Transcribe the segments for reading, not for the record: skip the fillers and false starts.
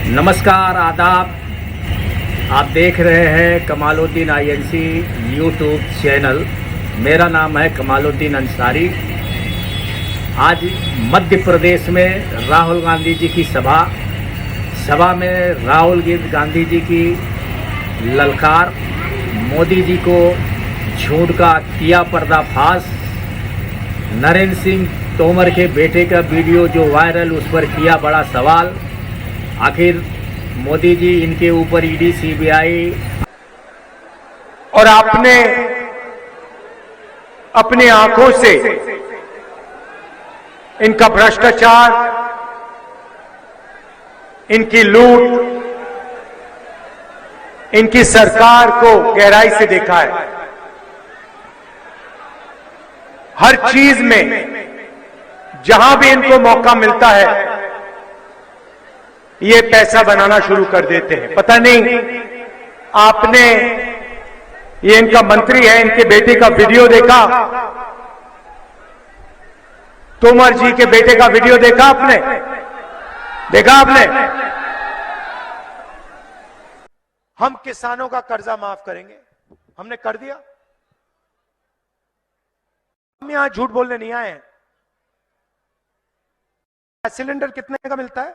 नमस्कार, आदाब। आप देख रहे हैं कमालुद्दीन आईएनसी यूट्यूब चैनल। मेरा नाम है कमालुद्दीन अंसारी। आज मध्य प्रदेश में राहुल गांधी जी की सभा में राहुल गांधी जी की ललकार, मोदी जी को झूठ का किया पर्दाफाश, नरेंद्र सिंह तोमर के बेटे का वीडियो जो वायरल, उस पर किया बड़ा सवाल। आखिर मोदी जी इनके ऊपर ईडी, सीबीआई और आपने अपनी आंखों से इनका भ्रष्टाचार, इनकी लूट, इनकी सरकार को गहराई से देखा है। हर चीज में जहां भी इनको मौका मिलता है ये पैसा बनाना शुरू कर देते हैं। पता नहीं आपने, ये इनका मंत्री है, इनके बेटे का वीडियो देखा? तोमर जी के बेटे का वीडियो देखा आपने? हम किसानों का कर्जा माफ करेंगे, हमने कर दिया। हम यहां झूठ बोलने नहीं आए हैं। गैस सिलेंडर कितने का मिलता है?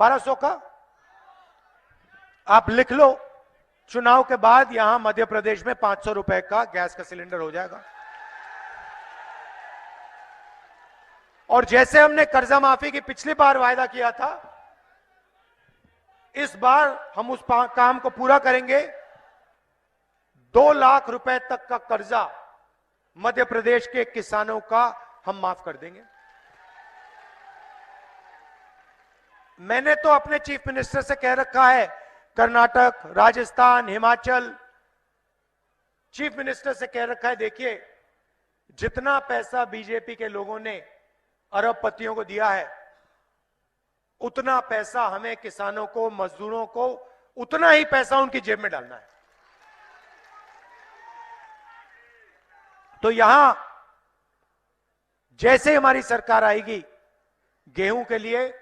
1200 का। आप लिख लो, चुनाव के बाद यहां मध्य प्रदेश में 500 रुपए का गैस का सिलेंडर हो जाएगा। और जैसे हमने कर्जा माफी की पिछली बार वायदा किया था, इस बार हम उस काम को पूरा करेंगे। 2 लाख रुपए तक का कर्जा मध्य प्रदेश के किसानों का हम माफ कर देंगे। मैंने तो अपने चीफ मिनिस्टर से कह रखा है, कर्नाटक, राजस्थान, हिमाचल, चीफ मिनिस्टर से कह रखा है, देखिए जितना पैसा बीजेपी के लोगों ने अरबपतियों को दिया है, उतना पैसा हमें किसानों को, मजदूरों को, उतना ही पैसा उनकी जेब में डालना है। तो यहां जैसे हमारी सरकार आएगी, गेहूं के लिए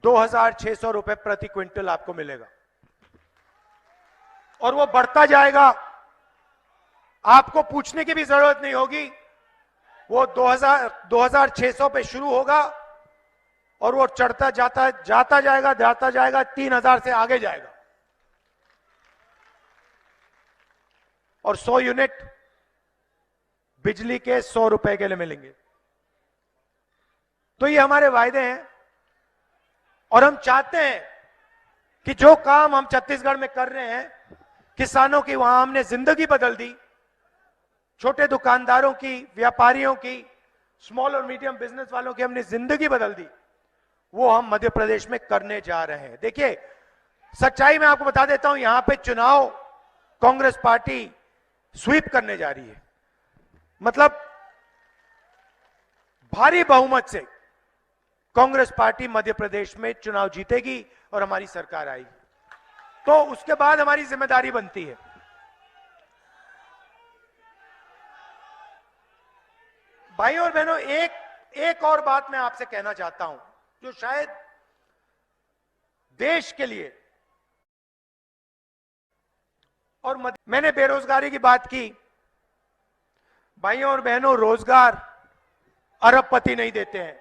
2600 रुपए प्रति क्विंटल आपको मिलेगा और वो बढ़ता जाएगा। आपको पूछने की भी जरूरत नहीं होगी। वो 2600 पे शुरू होगा और वो चढ़ता जाता जाएगा 3000 से आगे जाएगा। और 100 यूनिट बिजली के 100 रुपए के लिए मिलेंगे। तो ये हमारे वायदे हैं और हम चाहते हैं कि जो काम हम छत्तीसगढ़ में कर रहे हैं, किसानों की वहां हमने जिंदगी बदल दी, छोटे दुकानदारों की, व्यापारियों की, स्मॉल और मीडियम बिजनेस वालों की हमने जिंदगी बदल दी, वो हम मध्य प्रदेश में करने जा रहे हैं। देखिए, सच्चाई में आपको बता देता हूं, यहां पे चुनाव कांग्रेस पार्टी स्वीप करने जा रही है। मतलब भारी बहुमत से कांग्रेस पार्टी मध्य प्रदेश में चुनाव जीतेगी और हमारी सरकार आएगी। तो उसके बाद हमारी जिम्मेदारी बनती है। भाइयों और बहनों, एक और बात मैं आपसे कहना चाहता हूं, जो शायद देश के लिए, और मैंने बेरोजगारी की बात की। भाइयों और बहनों, रोजगार अरबपति नहीं देते हैं।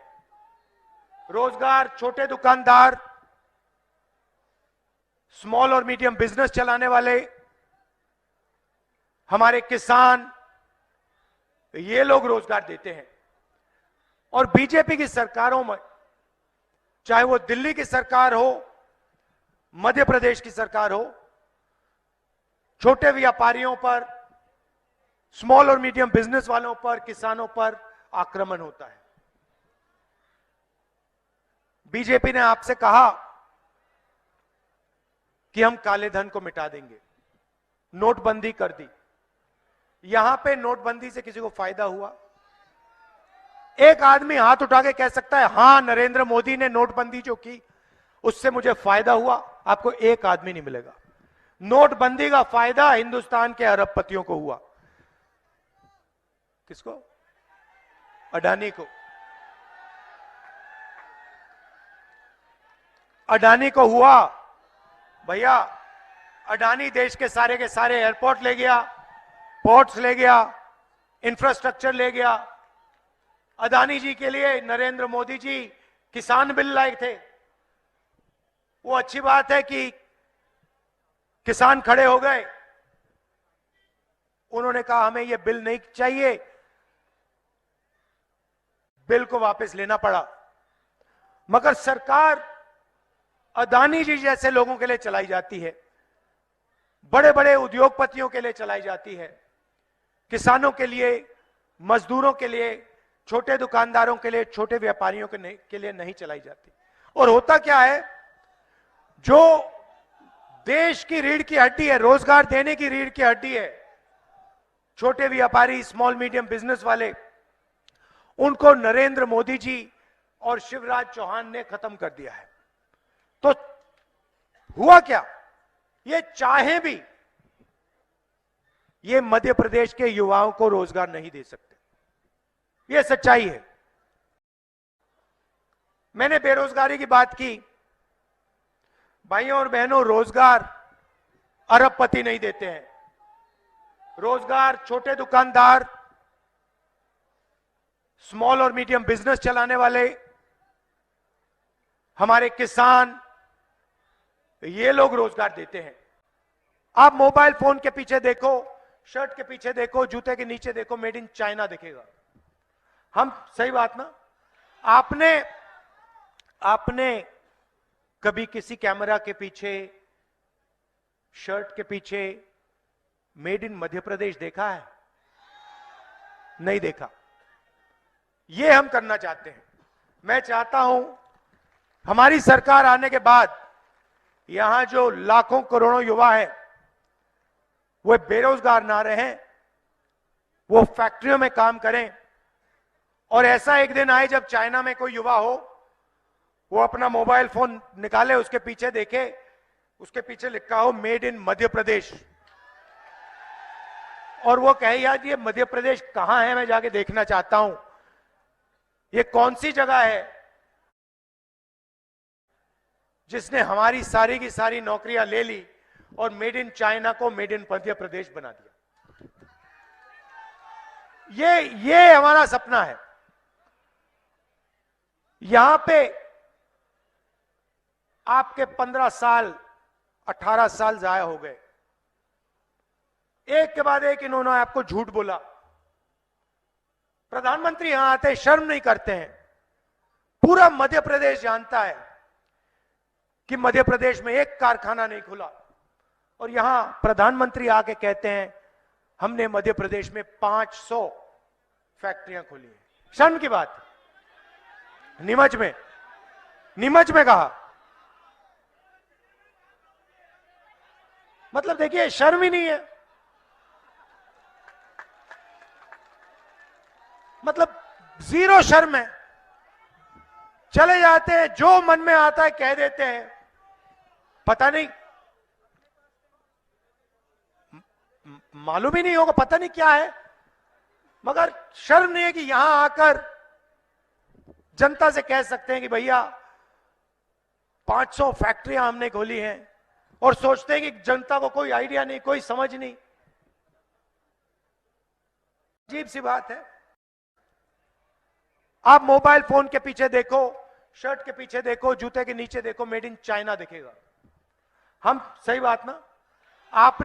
रोजगार छोटे दुकानदार, स्मॉल और मीडियम बिजनेस चलाने वाले, हमारे किसान, ये लोग रोजगार देते हैं। और बीजेपी की सरकारों में, चाहे वो दिल्ली की सरकार हो, मध्य प्रदेश की सरकार हो, छोटे व्यापारियों पर, स्मॉल और मीडियम बिजनेस वालों पर, किसानों पर आक्रमण होता है। बीजेपी ने आपसे कहा कि हम काले धन को मिटा देंगे, नोटबंदी कर दी। यहां पे नोटबंदी से किसी को फायदा हुआ? एक आदमी हाथ उठा के कह सकता है, हां नरेंद्र मोदी ने नोटबंदी जो की उससे मुझे फायदा हुआ? आपको एक आदमी नहीं मिलेगा। नोटबंदी का फायदा हिंदुस्तान के अरबपतियों को हुआ। किसको? अडानी को। अडानी को हुआ, भैया अडानी देश के सारे एयरपोर्ट ले गया, पोर्ट्स ले गया, इंफ्रास्ट्रक्चर ले गया। अडानी जी के लिए नरेंद्र मोदी जी किसान बिल लाए थे। वो अच्छी बात है कि किसान खड़े हो गए, उन्होंने कहा हमें यह बिल नहीं चाहिए, बिल को वापस लेना पड़ा। मगर सरकार अडानी जी जैसे लोगों के लिए चलाई जाती है, बड़े बड़े उद्योगपतियों के लिए चलाई जाती है, किसानों के लिए, मजदूरों के लिए, छोटे दुकानदारों के लिए, छोटे व्यापारियों के लिए नहीं चलाई जाती। और होता क्या है, जो देश की रीढ़ की हड्डी है, रोजगार देने की रीढ़ की हड्डी है, छोटे व्यापारी, स्मॉल मीडियम बिजनेस वाले, उनको नरेंद्र मोदी जी और शिवराज चौहान ने खत्म कर दिया है। तो हुआ क्या, ये चाहे भी ये मध्य प्रदेश के युवाओं को रोजगार नहीं दे सकते, ये सच्चाई है। मैंने बेरोजगारी की बात की। भाइयों और बहनों, रोजगार अरबपति नहीं देते हैं, रोजगार छोटे दुकानदार, स्मॉल और मीडियम बिजनेस चलाने वाले, हमारे किसान, ये लोग रोजगार देते हैं। आप मोबाइल फोन के पीछे देखो, शर्ट के पीछे देखो, जूते के नीचे देखो, मेड इन चाइना दिखेगा। हम सही बात ना, आपने कभी किसी कैमरा के पीछे, शर्ट के पीछे मेड इन मध्य प्रदेश देखा है? नहीं देखा। ये हम करना चाहते हैं। मैं चाहता हूं हमारी सरकार आने के बाद यहां जो लाखों करोड़ों युवा है वो बेरोजगार ना रहें, वो फैक्ट्रियों में काम करें। और ऐसा एक दिन आए जब चाइना में कोई युवा हो, वो अपना मोबाइल फोन निकाले, उसके पीछे देखे, उसके पीछे लिखा हो मेड इन मध्य प्रदेश, और वो कहे यार ये मध्य प्रदेश कहां है, मैं जाके देखना चाहता हूं, ये कौन सी जगह है जिसने हमारी सारी की सारी नौकरियां ले ली और मेड इन चाइना को मेड इन मध्य प्रदेश बना दिया। ये हमारा सपना है। यहां पे आपके 15 साल 18 साल जाया हो गए, एक के बाद एक इन्होंने आपको झूठ बोला। प्रधानमंत्री यहां आते शर्म नहीं करते हैं। पूरा मध्य प्रदेश जानता है कि मध्य प्रदेश में एक कारखाना नहीं खुला, और यहां प्रधानमंत्री आके कहते हैं हमने मध्य प्रदेश में 500 फैक्ट्रियां खोली है। शर्म की बात। नीमच में कहा, मतलब देखिए शर्म ही नहीं है। मतलब जीरो शर्म है। चले जाते हैं, जो मन में आता है कह देते हैं। पता नहीं, मालूम ही नहीं होगा, पता नहीं क्या है, मगर शर्म नहीं है कि यहां आकर जनता से कह सकते हैं कि भैया 500 फैक्ट्रियां हमने खोली हैं, और सोचते हैं कि जनता को कोई आइडिया नहीं, कोई समझ नहीं। अजीब सी बात है। आप मोबाइल फोन के पीछे देखो, शर्ट के पीछे देखो, जूते के नीचे देखो, मेड इन चाइना दिखेगा। हम सही बात ना, आप